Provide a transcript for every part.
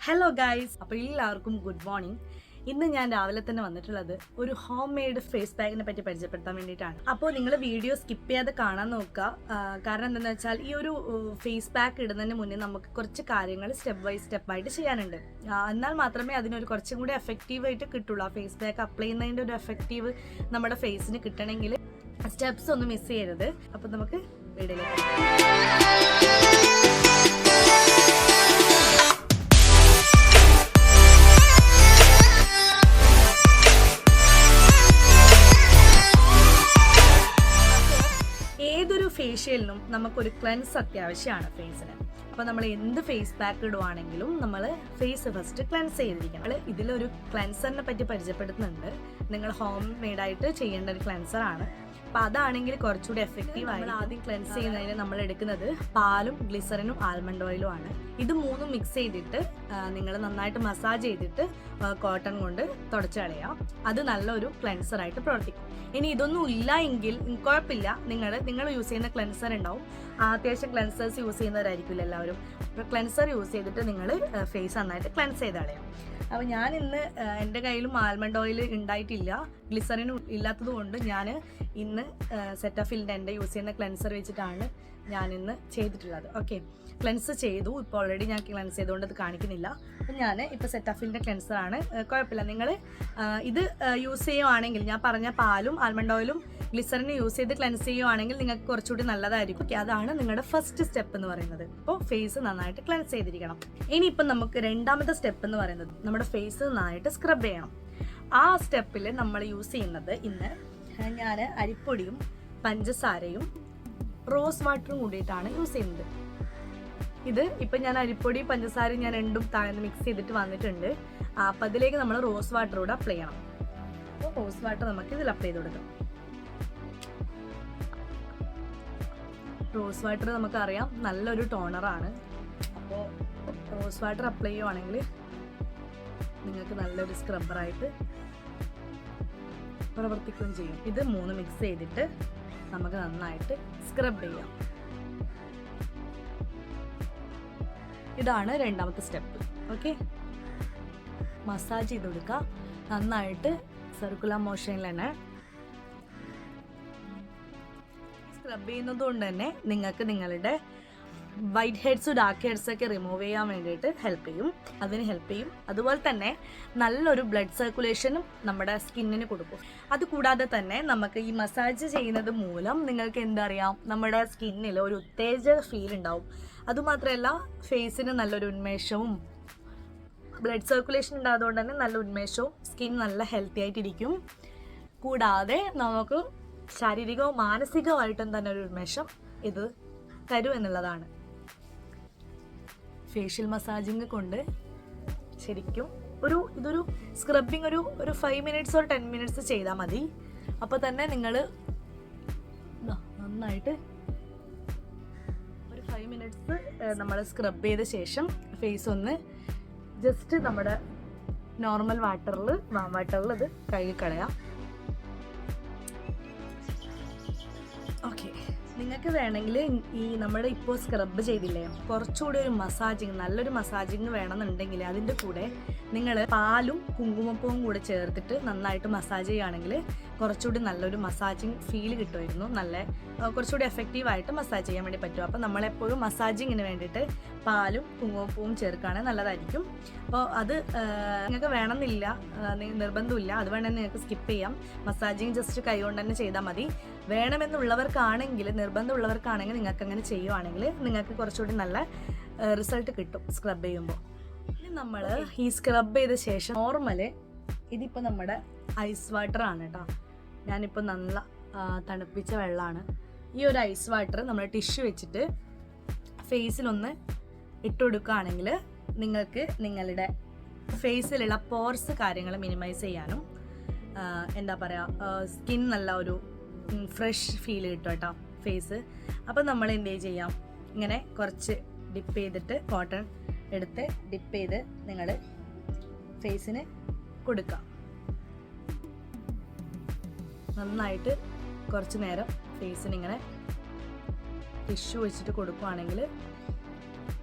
Hello guys, അപ്പോൾ എല്ലാവർക്കും good morning. ഇന്ന് ഞാൻ രാവിലെ തന്നെ വന്നിട്ടുള്ളത് ഒരു ഹോം മെയ്ഡ് ഫേസ് പാക്കിനെ പറ്റി പരിചയപ്പെടുത്താൻ വേണ്ടിയിട്ടാണ്. അപ്പോൾ നിങ്ങൾ വീഡിയോ സ്കിപ്പ് ചെയ്യാതെ കാണാൻ നോക്കുക. കാരണം എന്താണെന്ന് വെച്ചാൽ ഈ ഒരു ഫേസ് പാക്ക് ഇടുന്നതിന് മുന്നേ നമുക്ക് കുറച്ച് കാര്യങ്ങൾ സ്റ്റെപ്പ് ബൈ സ്റ്റെപ്പ് ആയിട്ട് ചെയ്യാനുണ്ട്. എന്നാൽ മാത്രമേ അതിനൊരു കുറച്ചും കൂടി എഫക്റ്റീവായിട്ട് കിട്ടുള്ളൂ. ആ ഫേസ് പാക്ക് അപ്ലൈ ചെയ്യുന്നതിൻ്റെ ഒരു എഫക്റ്റീവ് നമ്മുടെ ഫേസിന് കിട്ടണമെങ്കിൽ സ്റ്റെപ്സ് ഒന്നും മിസ് ചെയ്യരുത്. അപ്പോൾ നമുക്ക് വീഡിയോയിലേക്ക് ഫേഷ്യലിനും നമുക്കൊരു ക്ലെൻസ് അത്യാവശ്യമാണ് ഫേസിന്. അപ്പോൾ നമ്മൾ എന്ത് ഫേസ് പാക്ക് ഇടുവാണെങ്കിലും നമ്മൾ ഫേസ് ഫസ്റ്റ് ക്ലെൻസ് ചെയ്തിരിക്കണം. ഇതിലൊരു ക്ലെൻസറിനെ പറ്റി പരിചയപ്പെടുത്തുന്നുണ്ട്. നിങ്ങൾ ഹോം മെയ്ഡായിട്ട് ചെയ്യേണ്ട ഒരു ക്ലെൻസറാണ്. അപ്പോൾ അതാണെങ്കിൽ കുറച്ചുകൂടി എഫക്റ്റീവ് ആയി. ആദ്യം ക്ലെൻസ് ചെയ്യുന്നതിന് നമ്മൾ എടുക്കുന്നത് പാലും ഗ്ലിസറിനും ആൽമണ്ട് ഓയിലും ആണ്. ഇത് മൂന്നും മിക്സ് ചെയ്തിട്ട് നിങ്ങൾ നന്നായിട്ട് മസാജ് ചെയ്തിട്ട് കോട്ടൺ കൊണ്ട് തുടച്ച് കളയാം. അത് നല്ലൊരു ക്ലെൻസറായിട്ട് പ്രവർത്തിക്കും. ഇനി ഇതൊന്നും ഇല്ല എങ്കിൽ കുഴപ്പമില്ല, നിങ്ങൾ യൂസ് ചെയ്യുന്ന ക്ലെൻസർ ഉണ്ടാവും. അത്യാവശ്യം ക്ലെൻസേഴ്സ് യൂസ് ചെയ്യുന്നവരായിരിക്കില്ല എല്ലാവരും. അപ്പോൾ ക്ലെൻസർ യൂസ് ചെയ്തിട്ട് നിങ്ങൾ ഫേസ് നന്നായിട്ട് ക്ലെൻസ് ചെയ്ത് കളയാം. അപ്പോൾ ഞാൻ ഇന്ന് എൻ്റെ കയ്യിലും ആൽമണ്ട് ഓയിൽ ഉണ്ടായിട്ടില്ല, ഗ്ലിസറിനും ഇല്ലാത്തത് കൊണ്ട് ഞാൻ ഇന്ന് സെറ്റാഫിലിൻ്റെ എൻ്റെ യൂസ് ചെയ്യുന്ന ക്ലെൻസർ വെച്ചിട്ടാണ് ഞാൻ ഇന്ന് ചെയ്തിട്ടുള്ളത്. ഓക്കെ, ക്ലെൻസ് ചെയ്തു. ഇപ്പോൾ ഓൾറെഡി ഞാൻ ക്ലെൻസ് ചെയ്തുകൊണ്ട് അത് കാണിക്കുന്നില്ല. അപ്പം ഞാൻ ഇപ്പോൾ സെറ്റാഫിലിൻ്റെ ക്ലെൻസറാണ്. കുഴപ്പമില്ല, നിങ്ങൾ ഇത് യൂസ് ചെയ്യുവാണെങ്കിൽ ഞാൻ പറഞ്ഞ പാലും ആൽമണ്ട് ഓയിലും ഗ്ലിസറിന് യൂസ് ചെയ്ത് ക്ലെൻസ് ചെയ്യുവാണെങ്കിൽ നിങ്ങൾക്ക് കുറച്ചുകൂടി നല്ലതായിരിക്കും. ഓക്കെ, അതാണ് നിങ്ങളുടെ ഫസ്റ്റ് സ്റ്റെപ്പ് എന്ന് പറയുന്നത്. ഇപ്പോൾ ഫേസ് നന്നായിട്ട് ക്ലെൻസ് ചെയ്തിരിക്കണം. ഇനിയിപ്പം നമുക്ക് രണ്ടാമത്തെ സ്റ്റെപ്പ് എന്ന് പറയുന്നത് നമ്മുടെ ഫേസ് നന്നായിട്ട് സ്ക്രബ് ചെയ്യണം. ആ സ്റ്റെപ്പിൽ നമ്മൾ യൂസ് ചെയ്യുന്നത് ഇന്ന് ഞാൻ അരിപ്പൊടിയും പഞ്ചസാരയും റോസ് വാട്ടറും കൂടിയിട്ടാണ് യൂസ് ചെയ്യുന്നത്. ഇത് ഇപ്പം ഞാൻ അരിപ്പൊടി പഞ്ചസാരയും ഞാൻ രണ്ടും താഴ്ന്ന് മിക്സ് ചെയ്തിട്ട് വന്നിട്ടുണ്ട്. അപ്പം അതിലേക്ക് നമ്മൾ റോസ് വാട്ടർ കൂടെ അപ്ലൈ ചെയ്യണം. അപ്പോൾ റോസ് വാട്ടർ നമുക്ക് ഇതിൽ അപ്ലൈ ചെയ്ത് കൊടുക്കാം. റോസ് വാട്ടർ നമുക്കറിയാം നല്ലൊരു ടോണറാണ്. അപ്പോൾ റോസ് വാട്ടർ അപ്ലൈ ചെയ്യുവാണെങ്കിൽ നിങ്ങൾക്ക് നല്ലൊരു സ്ക്രബ്ബറായിട്ട് പ്രവർത്തിക്കുകയും ചെയ്യും. ഇത് മൂന്ന് മിക്സ് ചെയ്തിട്ട് നമുക്ക് നന്നായിട്ട് സ്ക്രബ് ചെയ്യാം. ഇതാണ് രണ്ടാമത്തെ സ്റ്റെപ്പ്. ഓക്കെ, മസാജ് ചെയ്ത് കൊടുക്കുക നന്നായിട്ട് സർക്കുലർ മോഷനിൽ തന്നെ. സ്ക്രബ് ചെയ്യുന്നത് കൊണ്ട് തന്നെ നിങ്ങൾക്ക് നിങ്ങളുടെ വൈറ്റ് ഹെഡ്സ് ഡാർക്ക് ഹെഡ്സ് ഒക്കെ റിമൂവ് ചെയ്യാൻ വേണ്ടിയിട്ട് ഹെൽപ്പ് ചെയ്യും. അതുപോലെ തന്നെ നല്ലൊരു ബ്ലഡ് സർക്കുലേഷനും നമ്മുടെ സ്കിന്നിന് കൊടുക്കും. അതുകൂടാതെ തന്നെ നമുക്ക് ഈ മസാജ് ചെയ്യുന്നത് മൂലം നിങ്ങൾക്ക് എന്തറിയാം, നമ്മുടെ സ്കിന്നിൽ ഒരു ഉത്തേജക ഫീൽ ഉണ്ടാവും. അതുമാത്രമല്ല ഫേസിന് നല്ലൊരു ഉന്മേഷവും ബ്ലഡ് സർക്കുലേഷൻ ഉണ്ടായതുകൊണ്ട് തന്നെ നല്ല ഉന്മേഷവും സ്കിൻ നല്ല ഹെൽത്തി ആയിട്ടിരിക്കും. കൂടാതെ നമുക്ക് ശാരീരികവും മാനസികമായിട്ടും തന്നെ ഒരു ഉന്മേഷം ഇത് തരും എന്നുള്ളതാണ്. ഫേഷ്യൽ മസാജിങ് കൊണ്ട് ശരിക്കും ഇതൊരു സ്ക്രബിങ് ഒരു 5 minutes or 10 minutes ചെയ്താൽ മതി. അപ്പോൾ തന്നെ നിങ്ങൾ നന്നായിട്ട് ഒരു 5 minutes നമ്മൾ സ്ക്രബ് ചെയ്ത ശേഷം ഫേസ് ഒന്ന് ജസ്റ്റ് നമ്മുടെ നോർമൽ വാം വാട്ടറിൽ ഇത് കഴുകിക്കളയാം. ഓക്കെ, നിങ്ങൾക്ക് വേണമെങ്കിൽ ഈ നമ്മുടെ ഇപ്പോൾ സ്ക്രബ് ചെയ്തില്ലേ, കുറച്ചുകൂടി ഒരു നല്ലൊരു മസാജിങ് വേണമെന്നുണ്ടെങ്കിൽ അതിൻ്റെ കൂടെ നിങ്ങൾ പാലും കുങ്കുമപ്പൂവും കൂടെ ചേർത്തിട്ട് നന്നായിട്ട് മസാജ് ചെയ്യുകയാണെങ്കിൽ കുറച്ചുകൂടി നല്ലൊരു മസാജിങ് ഫീൽ കിട്ടുമായിരുന്നു. കുറച്ചുകൂടി എഫക്റ്റീവായിട്ട് മസാജ് ചെയ്യാൻ വേണ്ടി പറ്റും. അപ്പോൾ നമ്മളെപ്പോഴും മസാജിങ്ങിന് വേണ്ടിയിട്ട് പാലും കുങ്കുമപ്പൂവും ചേർക്കുകയാണെങ്കിൽ നല്ലതായിരിക്കും. അപ്പോൾ അത് നിങ്ങൾക്ക് വേണമെന്നില്ല, നിർബന്ധമില്ല. അത് വേണമെങ്കിൽ നിങ്ങൾക്ക് സ്കിപ്പ് ചെയ്യാം. മസാജിങ് ജസ്റ്റ് കൈ കൊണ്ട് തന്നെ ചെയ്താൽ മതി. വേണമെന്നുള്ളവർക്കാണെങ്കിൽ, നിർബന്ധമുള്ളവർക്കാണെങ്കിൽ നിങ്ങൾക്ക് അങ്ങനെ ചെയ്യുവാണെങ്കിൽ നിങ്ങൾക്ക് കുറച്ചുകൂടി നല്ല റിസൾട്ട് കിട്ടും സ്ക്രബ് ചെയ്യുമ്പോൾ. ഇനി നമ്മൾ ഈ സ്ക്രബ് ചെയ്ത ശേഷം നോർമല് ഇതിപ്പോൾ നമ്മുടെ ഐസ് വാട്ടറാണ് കേട്ടോ. ഞാനിപ്പോൾ നല്ല തണുപ്പിച്ച വെള്ളമാണ്. ഈ ഒരു ഐസ് വാട്ടർ നമ്മൾ ടിഷ്യൂ വെച്ചിട്ട് ഫേസിലൊന്ന് ഇട്ട് കൊടുക്കുകയാണെങ്കിൽ നിങ്ങൾക്ക് നിങ്ങളുടെ ഫേസിലുള്ള പോർസ് കാര്യങ്ങൾ മിനിമൈസ് ചെയ്യാനും എന്താ പറയുക, സ്കിൻ നല്ല ഒരു ഫ്രഷ് ഫീൽ കിട്ടും കേട്ടോ ഫേസ്. അപ്പോൾ നമ്മൾ എന്ത് ചെയ്യാം, ഇങ്ങനെ കുറച്ച് ഡിപ്പ് ചെയ്തിട്ട് കോട്ടൺ എടുത്ത് ഡിപ്പ് ചെയ്ത് നിങ്ങൾ ഫേസിന് കൊടുക്കാം. നന്നായിട്ട് കുറച്ച് നേരം ഫേസിന് ഇങ്ങനെ ടിഷ്യൂ വെച്ചിട്ട് കൊടുക്കുകയാണെങ്കിൽ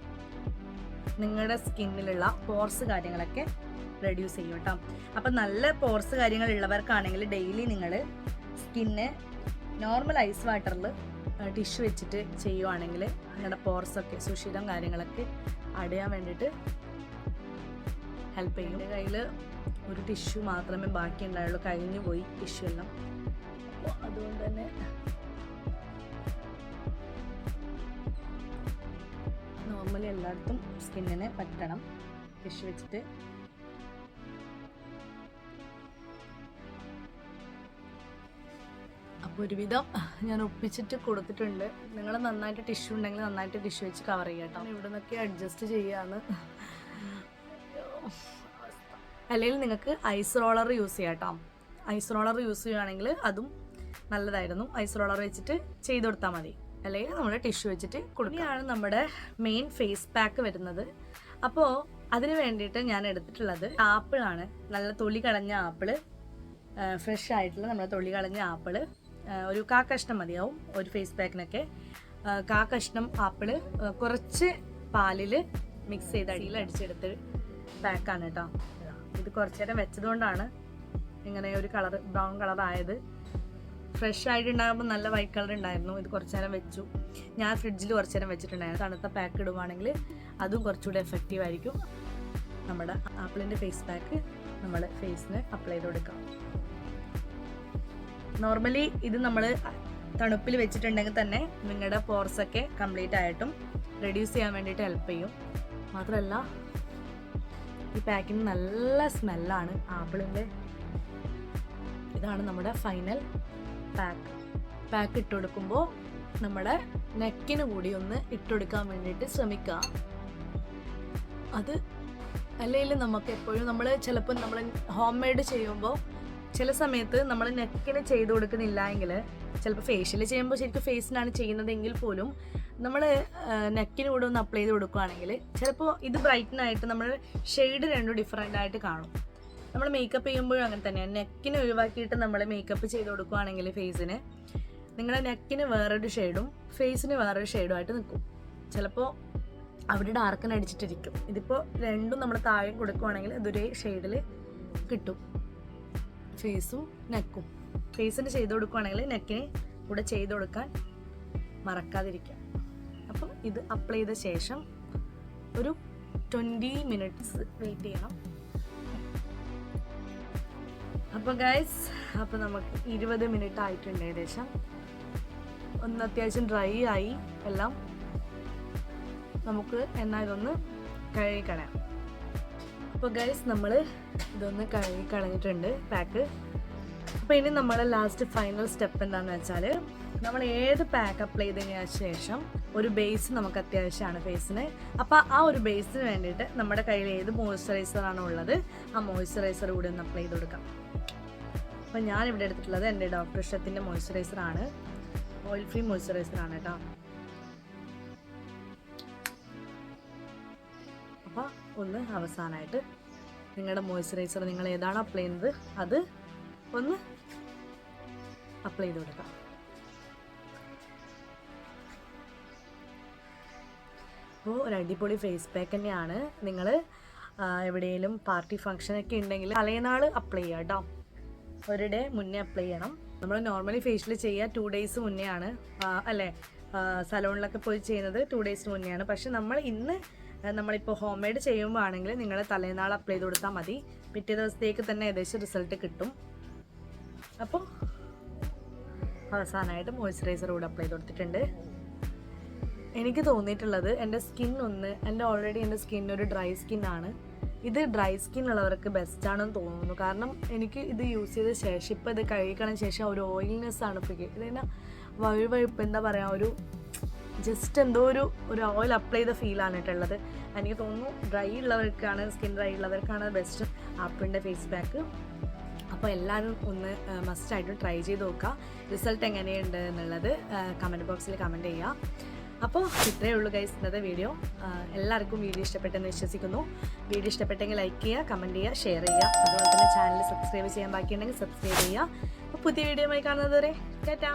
നിങ്ങളുടെ സ്കിന്നിലുള്ള പോർസ് കാര്യങ്ങളൊക്കെ റെഡ്യൂസ് ചെയ്യും കേട്ടോ. അപ്പം നല്ല പോർസ് കാര്യങ്ങളുള്ളവർക്കാണെങ്കിൽ ഡെയിലി നിങ്ങൾ സ്കിന്ന് നോർമൽ ഐസ് വാട്ടറിൽ ടിഷ്യൂ വെച്ചിട്ട് ചെയ്യുവാണെങ്കിൽ നിങ്ങളുടെ പോർസൊക്കെ സുഷിരം കാര്യങ്ങളൊക്കെ അടയാൻ വേണ്ടിയിട്ട് ഹെൽപ്പ് ചെയ്യും. എൻ്റെ കയ്യിൽ ഒരു ടിഷ്യൂ മാത്രമേ ബാക്കി ഉണ്ടായുള്ളൂ, കഴിഞ്ഞു പോയി ടിഷ്യൂ എല്ലാം. അപ്പോൾ അതുകൊണ്ട് തന്നെ നോർമലി എല്ലായിടത്തും സ്കിന്നിനെ പറ്റണം ടിഷ്യൂ വെച്ചിട്ട്. അപ്പോൾ ഒരുവിധം ഞാൻ ഒപ്പിച്ചിട്ട് കൊടുത്തിട്ടുണ്ട്. നിങ്ങൾ നന്നായിട്ട് ടിഷ്യൂ ഉണ്ടെങ്കിൽ നന്നായിട്ട് ടിഷ്യൂ വെച്ച് കവർ ചെയ്യുക കേട്ടോ. ഇവിടെ നിന്നൊക്കെ അഡ്ജസ്റ്റ് ചെയ്യാന്ന്. അല്ലെങ്കിൽ നിങ്ങൾക്ക് ഐസ് റോളർ യൂസ് ചെയ്യാം കേട്ടോ. ഐസ് റോളർ യൂസ് ചെയ്യുകയാണെങ്കിൽ അതും നല്ലതായിരുന്നു. ഐസ് റോളർ വെച്ചിട്ട് ചെയ്ത് കൊടുത്താൽ മതി, അല്ലെങ്കിൽ നമ്മൾ ടിഷ്യൂ വെച്ചിട്ട് കൊടുക്കുകയാണ് നമ്മുടെ മെയിൻ ഫേസ് പാക്ക് വരുന്നത്. അപ്പോൾ അതിന് വേണ്ടിയിട്ട് ഞാൻ എടുത്തിട്ടുള്ളത് ആപ്പിളാണ്. നല്ല തൊലി കളഞ്ഞ ആപ്പിള്, ഫ്രഷ് ആയിട്ടുള്ള നമ്മുടെ തൊലി കളഞ്ഞ ആപ്പിള് ഒരു കാക്കഷ്ണം മതിയാവും ഒരു ഫേസ് പാക്കിനൊക്കെ. കാക്കഷ്ണം ആപ്പിള് കുറച്ച് പാലിൽ മിക്സ് ചെയ്ത് അടിയിൽ അടിച്ചെടുത്ത് പാക്കാണ് കേട്ടോ. ഇത് കുറച്ച് നേരം വെച്ചതുകൊണ്ടാണ് ഇങ്ങനെ ഒരു കളർ ബ്രൗൺ കളർ ആയത്. ഫ്രഷ് ആയിട്ടുണ്ടാകുമ്പോൾ നല്ല വൈറ്റ് കളർ ഉണ്ടായിരുന്നു. ഇത് കുറച്ച് നേരം വെച്ചു. ഞാൻ ഫ്രിഡ്ജിൽ കുറച്ച് നേരം വെച്ചിട്ടുണ്ടായിരുന്നു. തണുത്ത പാക്ക് ഇടുവാണെങ്കിൽ അതും കുറച്ചുകൂടി എഫക്റ്റീവ് ആയിരിക്കും. നമ്മുടെ ആപ്പിളിൻ്റെ ഫേസ് പാക്ക് നമ്മൾ ഫേസിന് അപ്ലൈ ചെയ്ത് കൊടുക്കാം. നോർമലി ഇത് നമ്മൾ തണുപ്പിൽ വെച്ചിട്ടുണ്ടെങ്കിൽ തന്നെ നിങ്ങളുടെ പോർസൊക്കെ കംപ്ലീറ്റ് ആയിട്ടും റെഡ്യൂസ് ചെയ്യാൻ വേണ്ടിയിട്ട് ഹെൽപ്പ് ചെയ്യും. മാത്രമല്ല ഈ പാക്കിന് നല്ല സ്മെല്ലാണ് ആപ്പിളിൻ്റെ. ഇതാണ് നമ്മുടെ ഫൈനൽ പാക്ക് ഇട്ട് കൊടുക്കുമ്പോൾ നമ്മുടെ നെക്കിന് കൂടി ഒന്ന് ഇട്ടുകൊടുക്കാൻ വേണ്ടിയിട്ട് ശ്രമിക്കുക. അത് അല്ലെങ്കിൽ നമുക്ക് എപ്പോഴും നമ്മൾ ചിലപ്പോൾ നമ്മൾ ഹോം മെയ്ഡ് ചെയ്യുമ്പോൾ ചില സമയത്ത് നമ്മൾ നെക്കിന് ചെയ്ത് കൊടുക്കുന്നില്ല എങ്കിൽ, ചിലപ്പോൾ ഫേഷ്യൽ ചെയ്യുമ്പോൾ ശരിക്കും ഫേസിനാണ് ചെയ്യുന്നതെങ്കിൽ പോലും നമ്മൾ നെക്കിന് കൂടെ ഒന്ന് അപ്ലൈ ചെയ്ത് കൊടുക്കുകയാണെങ്കിൽ ചിലപ്പോൾ ഇത് ബ്രൈറ്റനായിട്ട് നമ്മൾ ഷെയ്ഡ് രണ്ടും ഡിഫറെൻ്റ് ആയിട്ട് കാണും. നമ്മൾ മേക്കപ്പ് ചെയ്യുമ്പോഴും അങ്ങനെ തന്നെയാണ്. നെക്കിന് ഒഴിവാക്കിയിട്ട് നമ്മൾ മേക്കപ്പ് ചെയ്ത് കൊടുക്കുകയാണെങ്കിൽ ഫേസിന് നിങ്ങളുടെ നെക്കിന് വേറൊരു ഷെയ്ഡും ഫേസിന് വേറൊരു ഷെയ്ഡും ആയിട്ട് നിൽക്കും. ചിലപ്പോൾ അവിടെ ഡാർക്കൻ അടിച്ചിട്ടിരിക്കും. ഇതിപ്പോൾ രണ്ടും നമ്മൾ താഴെ കൊടുക്കുകയാണെങ്കിൽ ഇതൊരേ ഷെയ്ഡിൽ കിട്ടും. ഫേസും നെക്കും ഫേസിന് ചെയ്ത് കൊടുക്കുകയാണെങ്കിൽ നെക്കിന് കൂടെ ചെയ്ത് കൊടുക്കാൻ മറക്കാതിരിക്കുക. അപ്പം ഇത് അപ്ലൈ ചെയ്ത ശേഷം ഒരു 20 മിനിറ്റ്സ് വെയിറ്റ് ചെയ്യണം. അപ്പോൾ ഗൈസ്, അപ്പോൾ നമുക്ക് 20 മിനിറ്റ് ആയിട്ടുണ്ട് ഏകദേശം. ഒന്ന് അത്യാവശ്യം ഡ്രൈ ആയി എല്ലാം. നമുക്ക് എന്നാൽ ഇതൊന്ന് കഴുകിക്കളയാം. അപ്പോൾ ഗൈസ്, നമ്മൾ ഇതൊന്ന് കഴുകിക്കളഞ്ഞിട്ടുണ്ട് പാക്ക്. അപ്പോൾ ഇനി നമ്മുടെ ലാസ്റ്റ് ഫൈനൽ സ്റ്റെപ്പ് എന്താണെന്ന് വെച്ചാൽ, നമ്മൾ ഏത് പാക്ക് അപ്ലൈ ചെയ്തതിന് ശേഷം ഒരു ബേസ് നമുക്ക് അത്യാവശ്യമാണ് ഫേസിന്. അപ്പോൾ ആ ഒരു ബേസിന് വേണ്ടിയിട്ട് നമ്മുടെ കയ്യിൽ ഏത് മോയ്സ്ചറൈസറാണോ ഉള്ളത് ആ മോയ്സ്ചറൈസർ കൂടി ഒന്ന് അപ്ലൈ ചെയ്ത് കൊടുക്കാം. അപ്പോൾ ഞാനിവിടെ എടുത്തിട്ടുള്ളത് എൻ്റെ ഡോക്ടർ ഷത്തിൻ്റെ മോയ്സ്ചറൈസറാണ്. ഓയിൽ ഫ്രീ മോയ്സ്ചറൈസറാണ് കേട്ടോ. അപ്പോൾ ഒന്ന് അവസാനമായിട്ട് നിങ്ങളുടെ മോയ്സ്ചറൈസർ നിങ്ങൾ ഏതാണ് അപ്ലൈ ചെയ്യുന്നത് അത് ഒന്ന് അപ്ലൈ ചെയ്ത് കൊടുക്കാം. അപ്പോൾ ഒരു അടിപൊളി ഫേസ് പാക്ക് തന്നെയാണ്. നിങ്ങൾ എവിടെയെങ്കിലും പാർട്ടി ഫംഗ്ഷനൊക്കെ ഉണ്ടെങ്കിൽ തലേനാൾ അപ്ലൈ ചെയ്യുക കേട്ടോ. ഒരു ഡേ മുന്നേ അപ്ലൈ ചെയ്യണം. നമ്മൾ നോർമലി ഫേഷ്യൽ ചെയ്യുക 2 ഡേയ്സ് മുന്നേ ആണ് അല്ലേ? സലോണിലൊക്കെ പോയി ചെയ്യുന്നത് 2 ഡേയ്സ് മുന്നേ ആണ്. പക്ഷെ നമ്മളിപ്പോൾ ഹോം മെയ്ഡ് ചെയ്യുമ്പോൾ ആണെങ്കിൽ നിങ്ങൾ തലേനാൾ അപ്ലൈ ചെയ്ത് കൊടുത്താൽ മതി. പിറ്റേ ദിവസത്തേക്ക് തന്നെ ഏകദേശം റിസൾട്ട് കിട്ടും. അപ്പോൾ അവസാനമായിട്ട് മോയ്സ്ചറൈസർ കൂടെ അപ്ലൈ ചെയ്ത് കൊടുത്തിട്ടുണ്ട്. എനിക്ക് തോന്നിയിട്ടുള്ളത് എൻ്റെ ഓൾറെഡി എൻ്റെ സ്കിൻ ഒരു ഡ്രൈ സ്കിന്നാണ്. ഇത് ഡ്രൈ സ്കിൻ ഉള്ളവർക്ക് ബെസ്റ്റാണെന്ന് തോന്നുന്നു. കാരണം എനിക്ക് ഇത് യൂസ് ചെയ്ത ശേഷം ഇപ്പോൾ ഇത് കഴുകിക്കളഞ്ഞ ശേഷം ഒരു ഓയിൽനെസ് ആണ് ഫീൽ. ഇതിനെ വഴുവഴുപ്പ് എന്താ പറയുക, ഒരു ജസ്റ്റ് എന്തോ ഒരു ഓയിൽ അപ്ലൈ ചെയ്ത ഫീലാണ് കേട്ടുള്ളത്. എനിക്ക് തോന്നുന്നു സ്കിൻ ഡ്രൈ ഉള്ളവർക്കാണ് ബെസ്റ്റ് ആപ്പിളിൻ്റെ ഫേസ് പാക്ക്. അപ്പോൾ എല്ലാവരും ഒന്ന് മസ്റ്റായിട്ടും ട്രൈ ചെയ്ത് നോക്കുക. റിസൾട്ട് എങ്ങനെയുണ്ട് എന്നുള്ളത് കമൻറ്റ് ബോക്സിൽ കമൻറ്റ് ചെയ്യുക. അപ്പോൾ ഇത്രയേ ഉള്ളൂ ഗൈസ് ഇന്നത്തെ വീഡിയോ. എല്ലാവർക്കും വീഡിയോ ഇഷ്ടപ്പെട്ടെന്ന് വിശ്വസിക്കുന്നു. വീഡിയോ ഇഷ്ടപ്പെട്ടെങ്കിൽ ലൈക്ക് ചെയ്യുക, കമൻറ്റ് ചെയ്യുക, ഷെയർ ചെയ്യുക. അതുപോലെ തന്നെ ചാനൽ സബ്സ്ക്രൈബ് ചെയ്യാൻ ബാക്കിയുണ്ടെങ്കിൽ സബ്സ്ക്രൈബ് ചെയ്യുക. അപ്പോൾ പുതിയ വീഡിയോയുമായി കാണുന്നത് വരെ ടാറ്റാ.